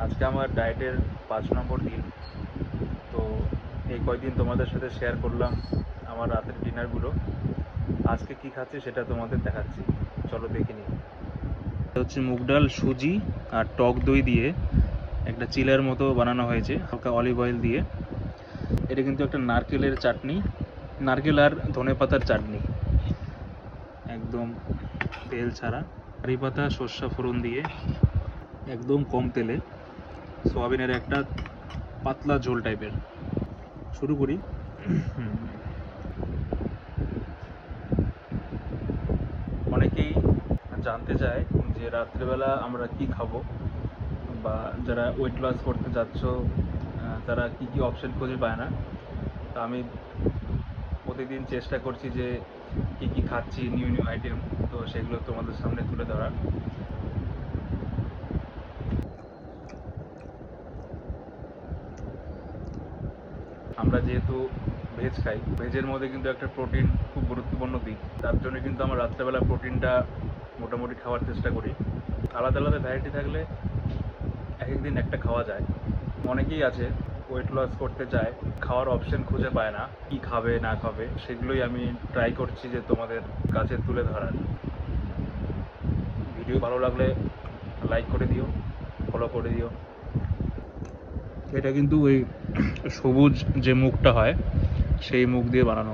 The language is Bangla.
আজকে আমার ডায়েটের 5 নম্বর দিন। তো এই কয়দিন তোমাদের সাথে শেয়ার করলাম আমার রাতের ডিনারগুলো। আজকে কি খাচ্ছি সেটা তোমাদের দেখাচ্ছি, চলো দেখে নিই। এটা হচ্ছে মুগ ডাল, সুজি আর টক দই দিয়ে একটা চিলার মতো বানানো হয়েছে হালকা অলিভ অয়েল দিয়ে। এটা কিন্তু একটা নারকেলের চাটনি, নারকেল আর ধনেপাতার চাটনি, একদম তেল ছাড়া। কারি পাতা সর্ষা ফোড়ন দিয়ে একদম কম তেলে সোয়াবিনের একটা পাতলা ঝোল টাইপের। শুরু করি। অনেকেই জানতে চায় যে রাত্রেবেলা আমরা কি খাবো, বা যারা ওয়েট লস করতে যাচ্ছ তারা কি কি অপশন খুঁজে পায় না। তো আমি প্রতিদিন চেষ্টা করছি যে কি কি খাচ্ছি, নিউ নিউ আইটেম, তো সেগুলো তোমাদের সামনে তুলে ধরার। আমরা যেহেতু ভেজ খাই, ভেজের মধ্যে কিন্তু একটা প্রোটিন খুব গুরুত্বপূর্ণ দিক। তার জন্য কিন্তু আমরা রাত্রেবেলা প্রোটিনটা মোটামুটি খাওয়ার চেষ্টা করি। আলাদা আলাদা ভ্যারাইটি থাকলে এক এক দিন একটা খাওয়া যায়। অনেকেই আছে ওয়েট লস করতে চায়, খাওয়ার অপশন খুঁজে পায় না, কি খাবে না খাবে, সেগুলোই আমি ট্রাই করছি যে তোমাদের কাছে তুলে ধরার। ভিডিও ভালো লাগলে লাইক করে দিও, ফলো করে দিও। এটা কিন্তু ওই সবুজ যে মুগটা হয় সেই মুগ দিয়ে বানানো।